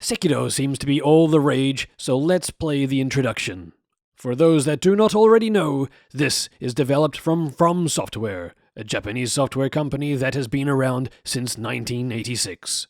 Sekiro seems to be all the rage, so let's play the introduction. For those that do not already know, this is developed from Software, a Japanese software company that has been around since 1986.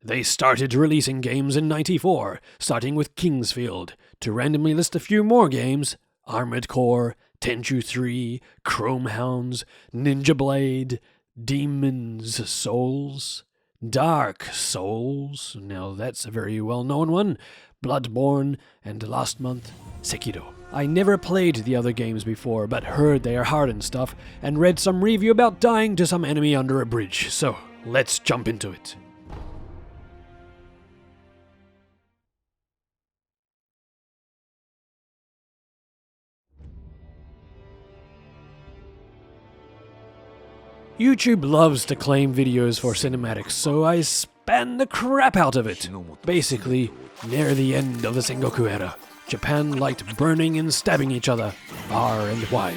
They started releasing games in 94, starting with Kingsfield, to randomly list a few more games: Armored Core, Tenchu 3, Chrome Hounds, Ninja Blade, Demon's Souls, Dark Souls, now that's a very well-known one, Bloodborne, and last month, Sekiro. I never played the other games before, but heard they are hard and stuff, and read some review about dying to some enemy under a bridge, so let's jump into it. YouTube loves to claim videos for cinematics, so I span the crap out of it. Basically, near the end of the Sengoku era, Japan liked burning and stabbing each other, far and wide.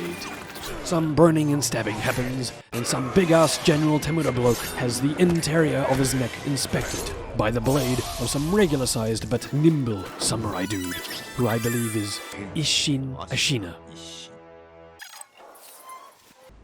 Some burning and stabbing happens, and some big-ass General Temura bloke has the interior of his neck inspected by the blade of some regular-sized but nimble samurai dude, who I believe is Isshin Ashina.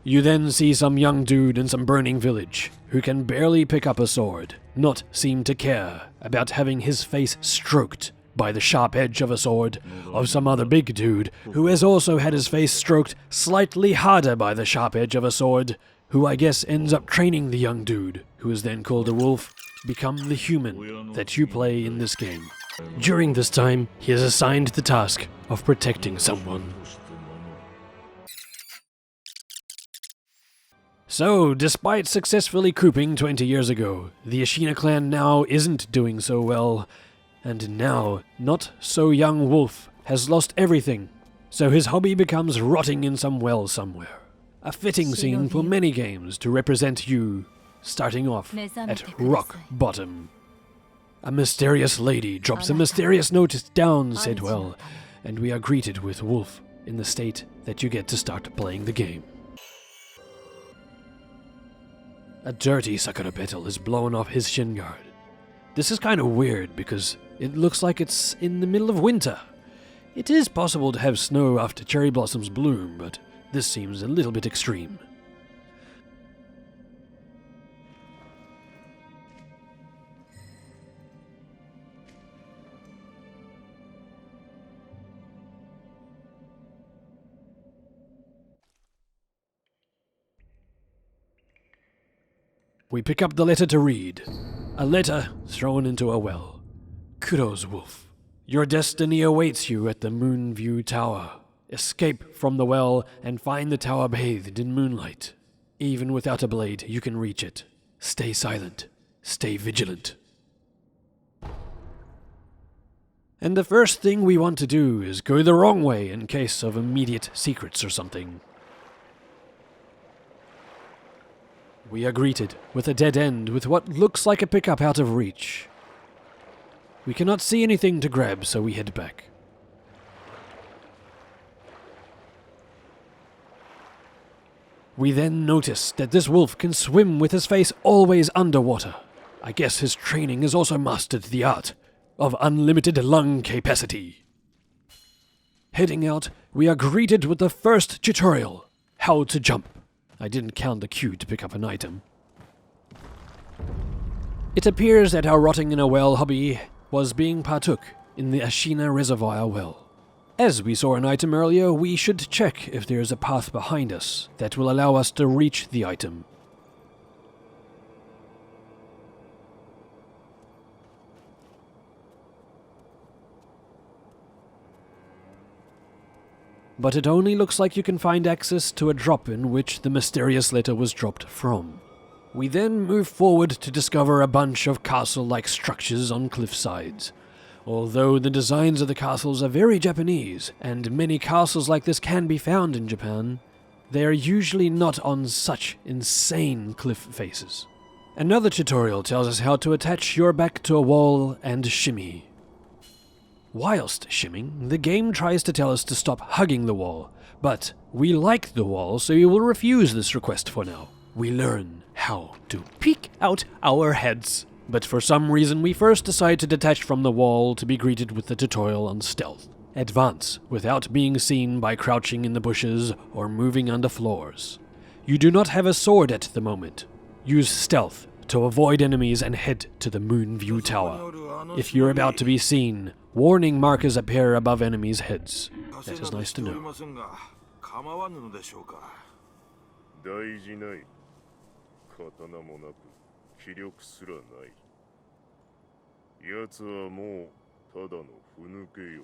You then see some young dude in some burning village, who can barely pick up a sword, not seem to care about having his face stroked by the sharp edge of a sword of some other big dude, who has also had his face stroked slightly harder by the sharp edge of a sword, who I guess ends up training the young dude, who is then called a wolf, become the human that you play in this game. During this time, he is assigned the task of protecting someone. So, despite successfully couping 20 years ago, the Ashina clan now isn't doing so well, and now, not so young Wolf has lost everything, so his hobby becomes rotting in some well somewhere. A fitting scene for many games to represent you, starting off at rock bottom. A mysterious lady drops a mysterious note down Sidwell, and we are greeted with Wolf in the state that you get to start playing the game. A dirty Sakura petal is blown off his shin guard. This is kind of weird because it looks like it's in the middle of winter. It is possible to have snow after cherry blossoms bloom, but this seems a little bit extreme. We pick up the letter to read. A letter thrown into a well. Kudos, Wolf. Your destiny awaits you at the Moonview Tower. Escape from the well and find the tower bathed in moonlight. Even without a blade, you can reach it. Stay silent. Stay vigilant. And the first thing we want to do is go the wrong way in case of immediate secrets or something. We are greeted with a dead end with what looks like a pickup out of reach. We cannot see anything to grab, so we head back. We then notice that this wolf can swim with his face always underwater. I guess his training has also mastered the art of unlimited lung capacity. Heading out, we are greeted with the first tutorial: how to jump. I didn't count the Q to pick up an item. It appears that our rotting in a well hobby was being partook in the Ashina Reservoir well. As we saw an item earlier, we should check if there is a path behind us that will allow us to reach the item. But it only looks like you can find access to a drop in which the mysterious letter was dropped from. We then move forward to discover a bunch of castle-like structures on cliff sides. Although the designs of the castles are very Japanese, and many castles like this can be found in Japan, they are usually not on such insane cliff faces. Another tutorial tells us how to attach your back to a wall and shimmy. Whilst shimming, the game tries to tell us to stop hugging the wall, but we like the wall, so we will refuse this request for now. We learn how to peek out our heads But for some reason we first decide to detach from the wall to be greeted with the tutorial on stealth. Advance without being seen by crouching in the bushes or moving under floors. You do not have a sword at the moment. Use stealth to avoid enemies and head to the Moon View Tower. If you're about to be seen, warning markers appear above enemies' heads. That is nice to know. 大事ない。刀もなく気力すらない。奴はもうただのふぬけよ。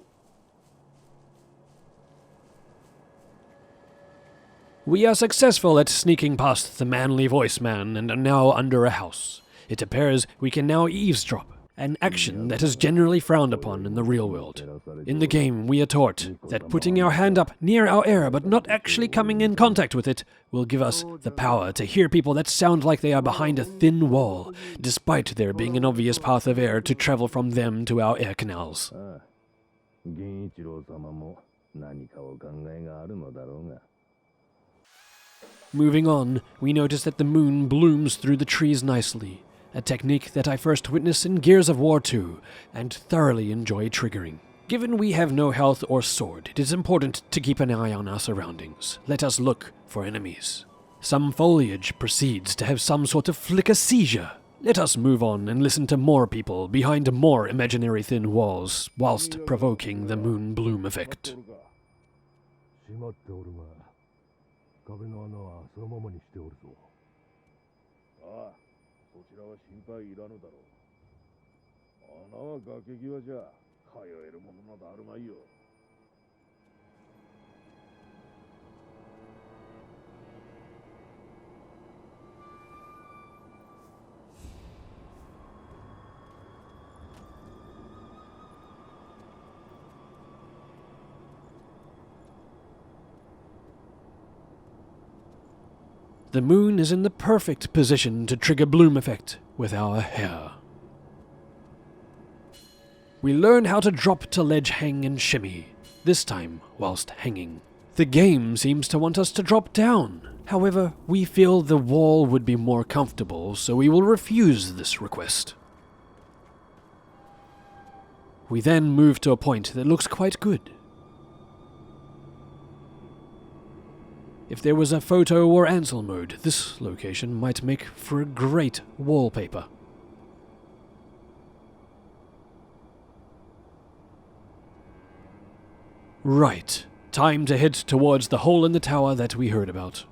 We are successful at sneaking past the manly voice man and are now under a house. It appears we can now eavesdrop, an action that is generally frowned upon in the real world. In the game, we are taught that putting our hand up near our ear but not actually coming in contact with it will give us the power to hear people that sound like they are behind a thin wall, despite there being an obvious path of air to travel from them to our ear canals. Moving on, we notice that the moon blooms through the trees nicely, a technique that I first witnessed in Gears of War 2, and thoroughly enjoy triggering. Given we have no health or sword, it is important to keep an eye on our surroundings. Let us look for enemies. Some foliage proceeds to have some sort of flicker seizure. Let us move on and listen to more people behind more imaginary thin walls, whilst provoking the moon bloom effect. 壁の穴はそのままにしておるぞ。ああ、そちらは心配いらぬだろう。穴は崖際じゃ、通えるものなどあるまいよ。The moon is in the perfect position to trigger bloom effect with our hair. We learn how to drop to ledge hang and shimmy, this time whilst hanging. The game seems to want us to drop down. However, we feel the wall would be more comfortable, so we will refuse this request. We then move to a point that looks quite good. If there was a photo or Ansel mode, this location might make for a great wallpaper. Right, time to head towards the hole in the tower that we heard about.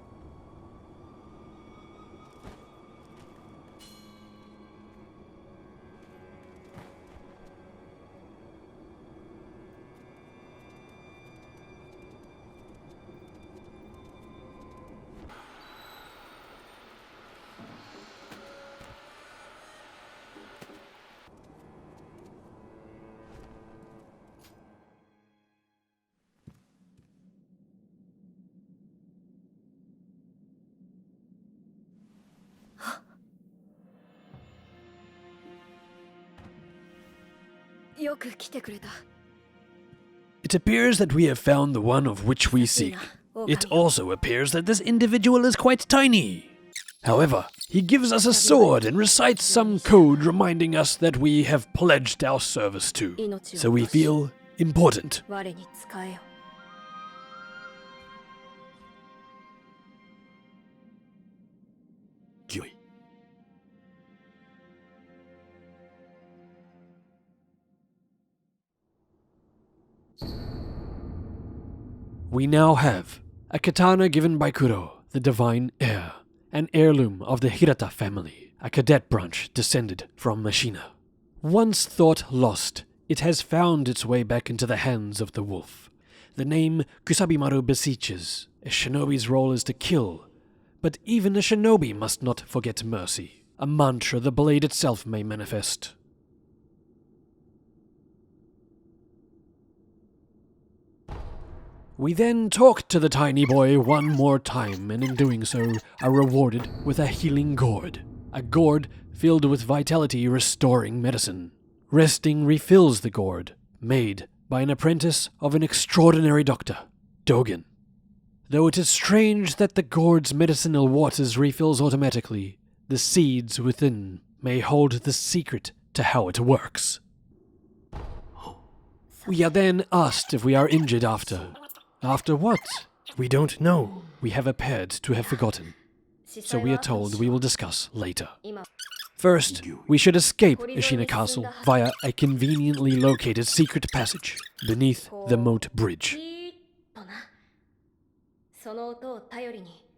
It appears that we have found the one of which we seek. It also appears that this individual is quite tiny. However, he gives us a sword and recites some code reminding us that we have pledged our service to, so we feel important. Gyoi. We now have a katana given by Kuro, the divine heir, an heirloom of the Hirata family, a cadet branch descended from Mashina. Once thought lost, it has found its way back into the hands of the wolf. The name Kusabimaru beseeches. A shinobi's role is to kill, but even a shinobi must not forget mercy, a mantra the blade itself may manifest. We then talk to the tiny boy one more time, and in doing so are rewarded with a healing gourd. A gourd filled with vitality-restoring medicine. Resting refills the gourd, made by an apprentice of an extraordinary doctor, Dogen. Though it is strange that the gourd's medicinal waters refills automatically, the seeds within may hold the secret to how it works. We are then asked if we are injured after. After what? We don't know. We have appeared to have forgotten. So we are told we will discuss later. First, we should escape Ashina Castle via a conveniently located secret passage beneath the moat bridge.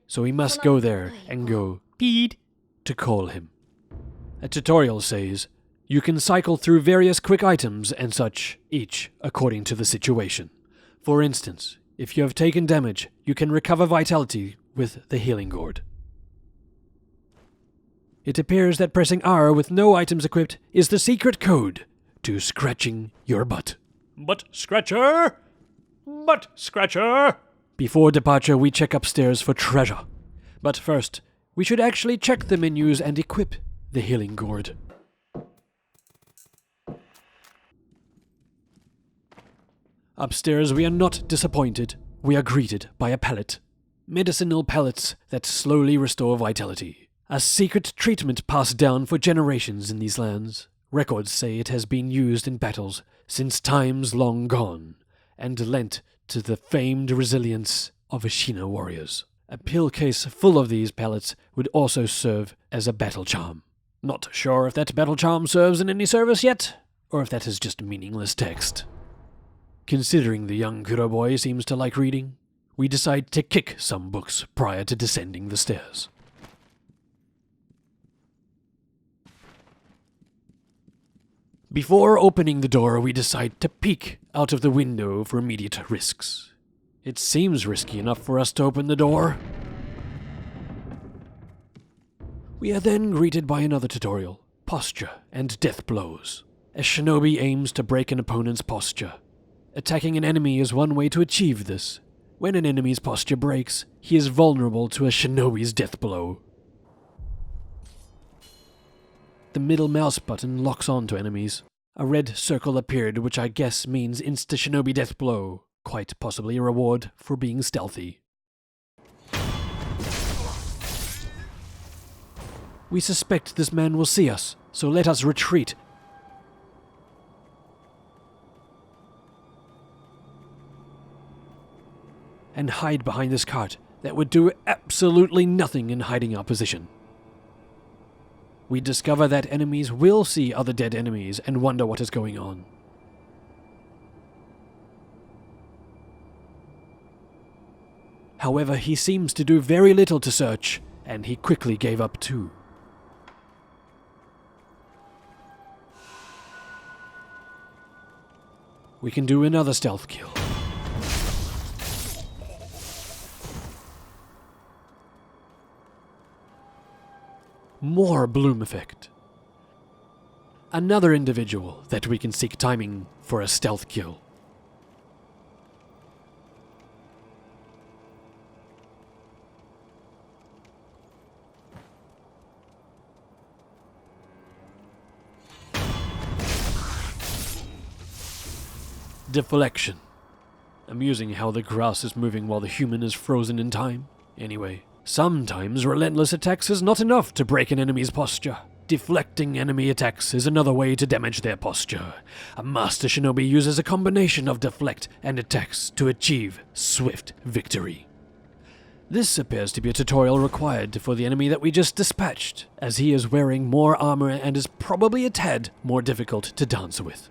So we must go there and go peed to call him. A tutorial says you can cycle through various quick items and such, each according to the situation. For instance, if you have taken damage, you can recover vitality with the healing gourd. It appears that pressing R with no items equipped is the secret code to scratching your butt. Butt scratcher! Butt scratcher! Before departure, we check upstairs for treasure. But first, we should actually check the menus and equip the healing gourd. Upstairs, we are not disappointed. We are greeted by a pellet. Medicinal pellets that slowly restore vitality. A secret treatment passed down for generations in these lands. Records say it has been used in battles since times long gone, and lent to the famed resilience of Ashina warriors. A pill case full of these pellets would also serve as a battle charm. Not sure if that battle charm serves in any service yet, or if that is just meaningless text. Considering the young Kuro boy seems to like reading, we decide to kick some books prior to descending the stairs. Before opening the door, we decide to peek out of the window for immediate risks. It seems risky enough for us to open the door. We are then greeted by another tutorial, posture and death blows. A shinobi aims to break an opponent's posture. Attacking an enemy is one way to achieve this. When an enemy's posture breaks, he is vulnerable to a shinobi's death blow. The middle mouse button locks onto enemies. A red circle appeared, which I guess means insta-shinobi death blow, quite possibly a reward for being stealthy. We suspect this man will see us, so let us retreat. And hide behind this cart that would do absolutely nothing in hiding our position. We discover that enemies will see other dead enemies and wonder what is going on. However, he seems to do very little to search, and he quickly gave up too. We can do another stealth kill. More bloom effect. Another individual that we can seek timing for a stealth kill. Deflection. Amusing how the grass is moving while the human is frozen in time. Anyway, sometimes relentless attacks is not enough to break an enemy's posture. Deflecting enemy attacks is another way to damage their posture. A master shinobi uses a combination of deflect and attacks to achieve swift victory. This appears to be a tutorial required for the enemy that we just dispatched, as he is wearing more armor and is probably a tad more difficult to dance with.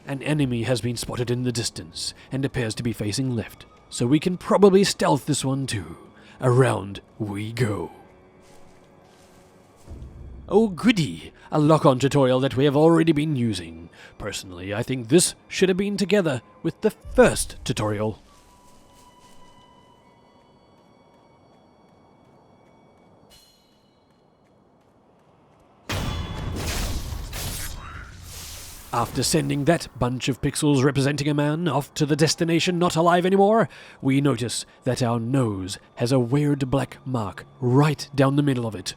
An enemy has been spotted in the distance and appears to be facing left, so we can probably stealth this one too. Around we go. Oh goody, a lock-on tutorial that we have already been using. Personally, I think this should have been together with the first tutorial. After sending that bunch of pixels representing a man off to the destination not alive anymore, we notice that our nose has a weird black mark right down the middle of it.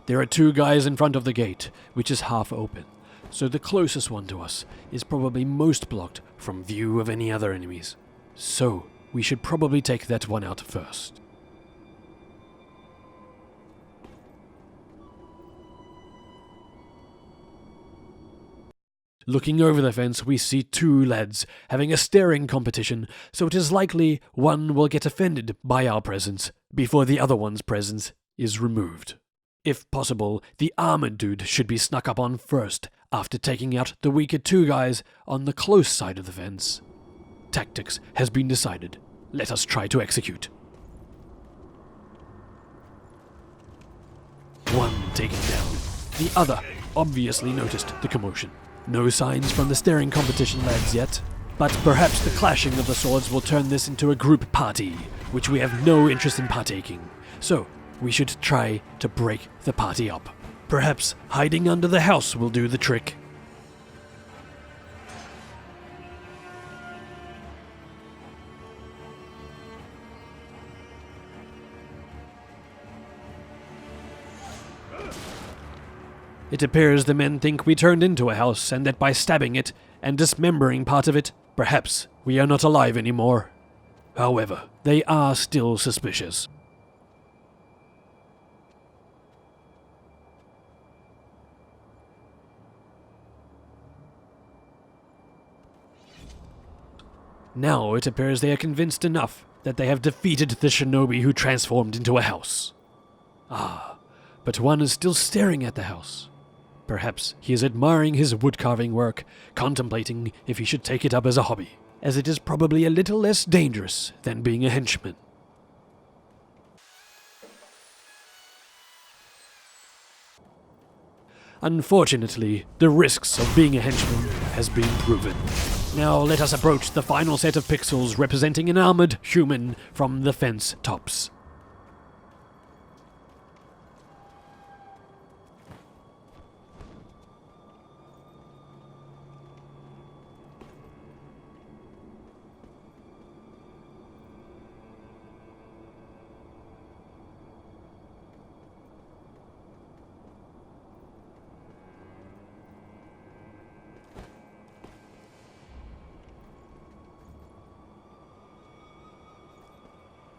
There are 2 guys in front of the gate, which is half open, so the closest one to us is probably most blocked from view of any other enemies. So, we should probably take that one out first. Looking over the fence, we see 2 lads having a staring competition, so it is likely one will get offended by our presence before the other one's presence is removed. If possible, the armored dude should be snuck up on first, after taking out the weaker 2 guys on the close side of the fence. Tactics has been decided. Let us try to execute. One taken down. The other obviously noticed the commotion. No signs from the staring competition lads yet, but perhaps the clashing of the swords will turn this into a group party, which we have no interest in partaking. So, we should try to break the party up. Perhaps hiding under the house will do the trick. It appears the men think we turned into a house and that by stabbing it and dismembering part of it, perhaps we are not alive anymore. However, they are still suspicious. Now it appears they are convinced enough that they have defeated the shinobi who transformed into a house. Ah, but one is still staring at the house. Perhaps he is admiring his wood-carving work, contemplating if he should take it up as a hobby, as it is probably a little less dangerous than being a henchman. Unfortunately, the risks of being a henchman has been proven. Now let us approach the final set of pixels representing an armored human from the fence tops.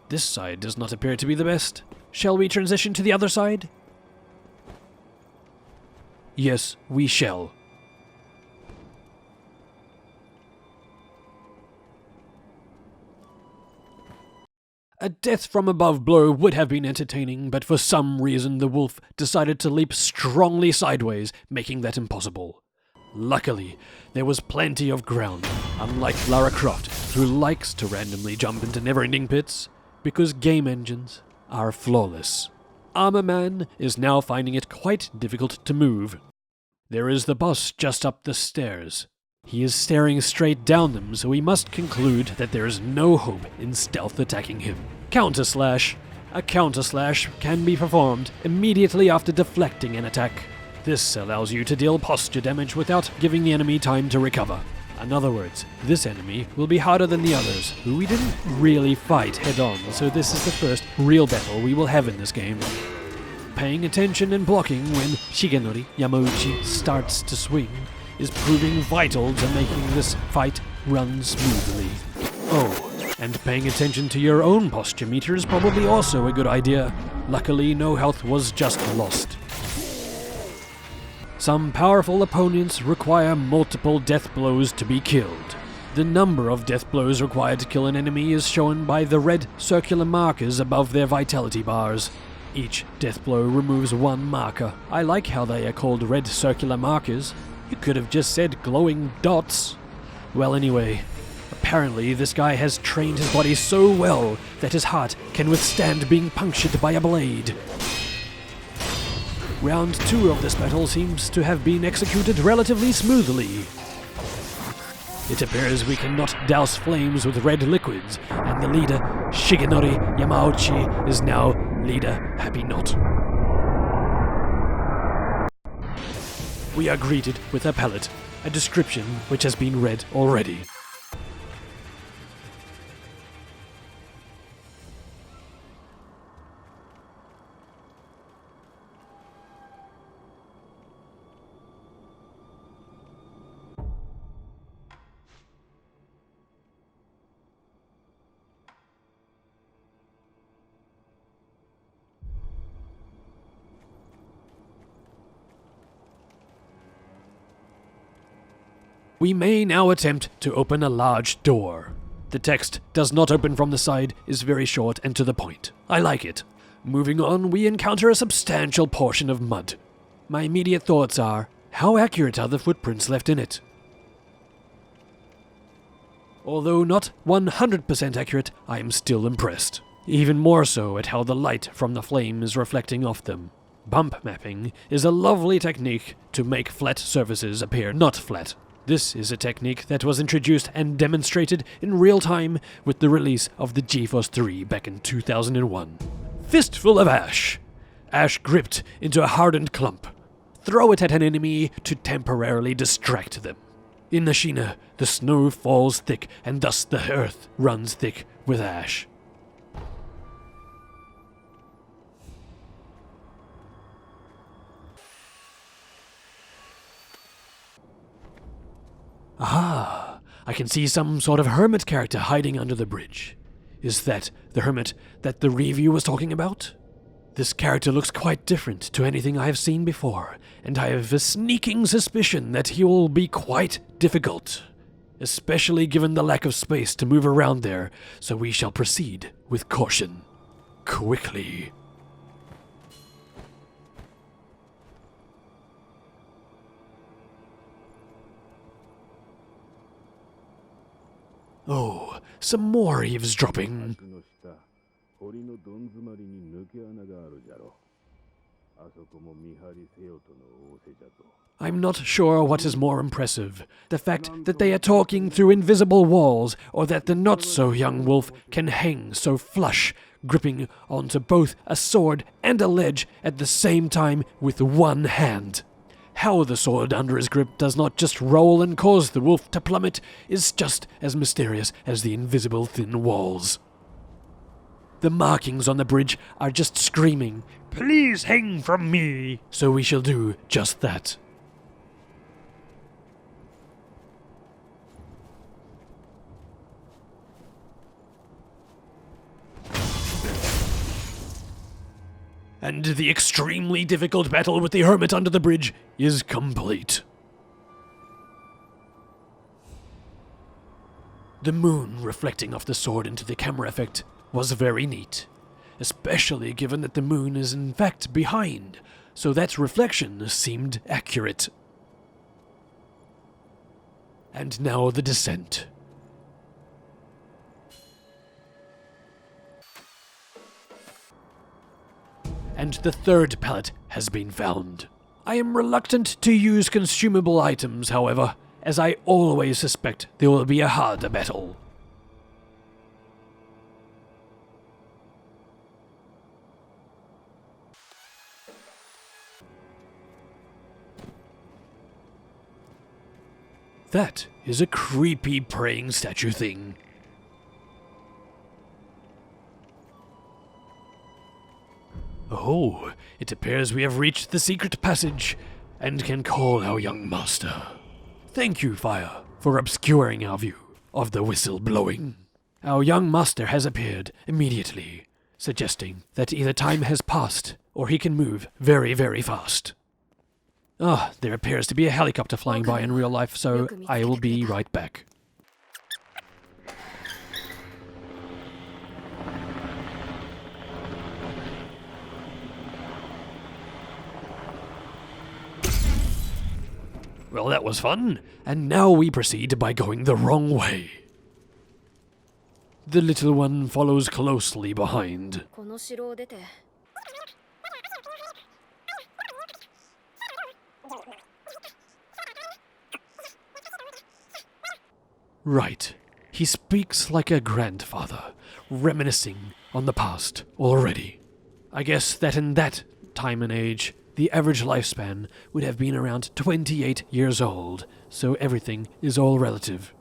This side does not appear to be the best. Shall we transition to the other side? Yes, we shall. A death from above blow would have been entertaining, but for some reason the wolf decided to leap strongly sideways, making that impossible. Luckily, there was plenty of ground, unlike Lara Croft, who likes to randomly jump into never-ending pits, because game engines are flawless. Armor Man is now finding it quite difficult to move. There is the boss just up the stairs. He is staring straight down them, so we must conclude that there is no hope in stealth attacking him. Counterslash. A counterslash can be performed immediately after deflecting an attack. This allows you to deal posture damage without giving the enemy time to recover. In other words, this enemy will be harder than the others, who we didn't really fight head-on, so this is the first real battle we will have in this game. Paying attention and blocking when Shigenori Yamauchi starts to swing is proving vital to making this fight run smoothly. Oh, and paying attention to your own posture meter is probably also a good idea. Luckily, no health was just lost. Some powerful opponents require multiple death blows to be killed. The number of death blows required to kill an enemy is shown by the red circular markers above their vitality bars. Each death blow removes 1 marker. I like how they are called red circular markers. You could have just said glowing dots. Well, anyway, apparently this guy has trained his body so well that his heart can withstand being punctured by a blade. Round 2 of this battle seems to have been executed relatively smoothly. It appears we cannot douse flames with red liquids, and the leader, Shigenori Yamauchi, is now leader Happy Knot. We are greeted with a palette, a description which has been read already. We may now attempt to open a large door. The text does not open from the side, is very short and to the point. I like it. Moving on, we encounter a substantial portion of mud. My immediate thoughts are, how accurate are the footprints left in it? Although not 100% accurate, I am still impressed. Even more so at how the light from the flame is reflecting off them. Bump mapping is a lovely technique to make flat surfaces appear not flat. This is a technique that was introduced and demonstrated in real time with the release of the GeForce 3 back in 2001. Fistful of ash. Ash gripped into a hardened clump. Throw it at an enemy to temporarily distract them. In Nashina, the snow falls thick, and thus the earth runs thick with ash. Ah, I can see some sort of hermit character hiding under the bridge. Is that the hermit that the review was talking about? This character looks quite different to anything I have seen before, and I have a sneaking suspicion that he will be quite difficult, especially given the lack of space to move around there, so we shall proceed with caution. Quickly. Oh, some more eavesdropping. I'm not sure what is more impressive, the fact that they are talking through invisible walls, or that the not-so-young wolf can hang so flush, gripping onto both a sword and a ledge at the same time with one hand. How the sword under his grip does not just roll and cause the wolf to plummet is just as mysterious as the invisible thin walls. The markings on the bridge are just screaming, "Please hang from me!" So we shall do just that. And the extremely difficult battle with the hermit under the bridge is complete. The moon reflecting off the sword into the camera effect was very neat, especially given that the moon is in fact behind, so that reflection seemed accurate. And now the descent. And the third pallet has been found. I am reluctant to use consumable items, however, as I always suspect there will be a harder battle. That is a creepy praying statue thing. Oh, it appears we have reached the secret passage and can call our young master. Thank you, Fire, for obscuring our view of the whistle blowing. Our young master has appeared immediately, suggesting that either time has passed or he can move very, very fast. There appears to be a helicopter flying by in real life, so I will be right back. Well, that was fun, and now we proceed by going the wrong way. The little one follows closely behind. Right. He speaks like a grandfather, reminiscing on the past already. I guess that in that time and age, the average lifespan would have been around 28 years old, so everything is all relative.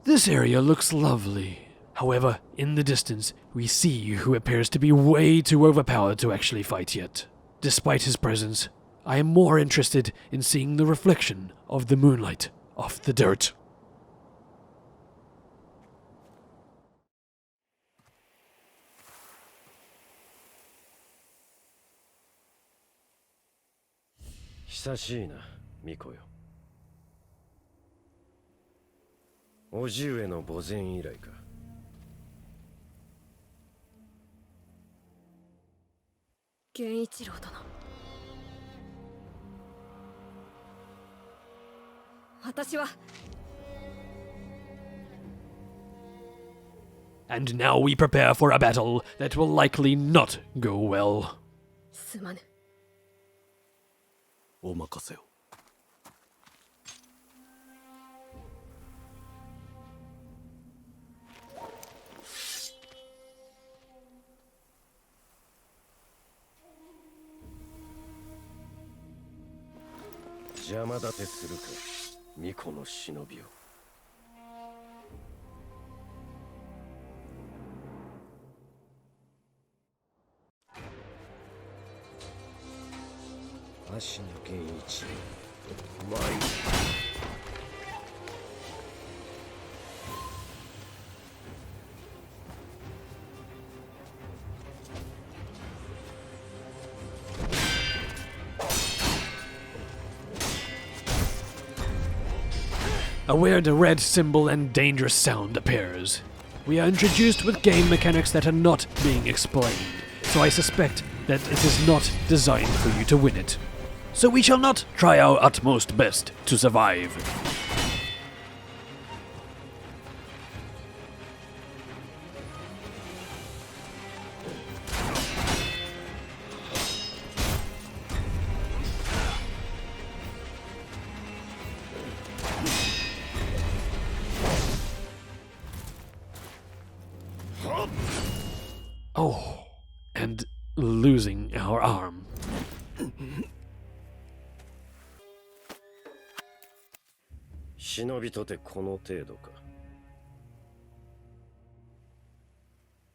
This area looks lovely. However, in the distance, we see who appears to be way too overpowered to actually fight yet. Despite his presence, I am more interested in seeing the reflection of the moonlight off the dirt. 久しいな、巫女よ。叔父上の墓前以来か。源一郎殿、私は And now we prepare for a battle that will likely not go well. すまぬ。お任せを。邪魔立てするか、巫女の忍びを。足の源一郎、参る。A weird red symbol and dangerous sound appears. We are introduced with game mechanics that are not being explained, so I suspect that it is not designed for you to win it. So we shall not try our utmost best to survive. Oh, and losing our arm. 忍びとてこの程度か。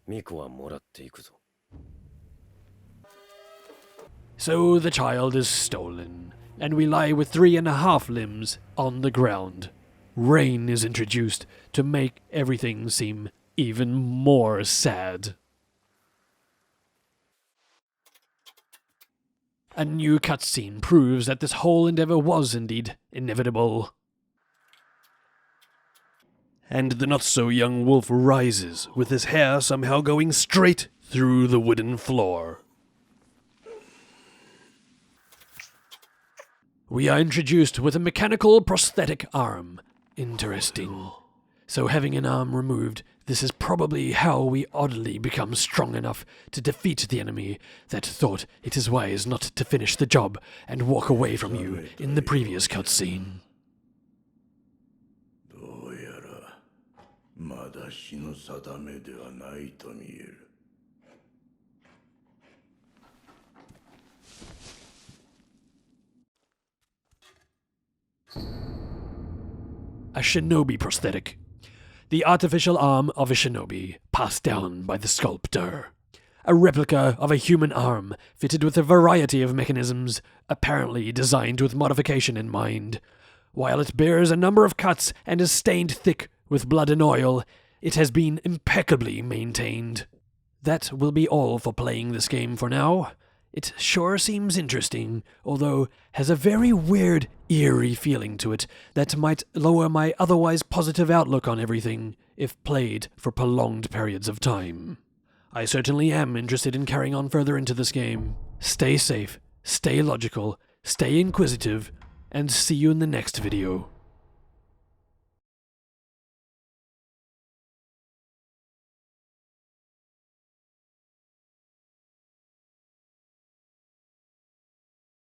巫女はもらっていくぞ。So the child is stolen, and we lie with 3.5 limbs on the ground. Rain is introduced to make everything seem even more sad. A new cutscene proves that this whole endeavor was indeed inevitable. And the not-so-young wolf rises, with his hair somehow going straight through the wooden floor. We are introduced with a mechanical prosthetic arm. Interesting. So having an arm removed, this is probably how we oddly become strong enough to defeat the enemy that thought it is wise not to finish the job and walk away from you in the previous cutscene. どうやらまだ日の定めではないと見える。A shinobi prosthetic. The artificial arm of a shinobi, passed down by the sculptor. A replica of a human arm, fitted with a variety of mechanisms, apparently designed with modification in mind. While it bears a number of cuts and is stained thick with blood and oil, it has been impeccably maintained. That will be all for playing this game for now. It sure seems interesting, although has a very weird, eerie feeling to it that might lower my otherwise positive outlook on everything if played for prolonged periods of time. I certainly am interested in carrying on further into this game. Stay safe, stay logical, stay inquisitive, and see you in the next video.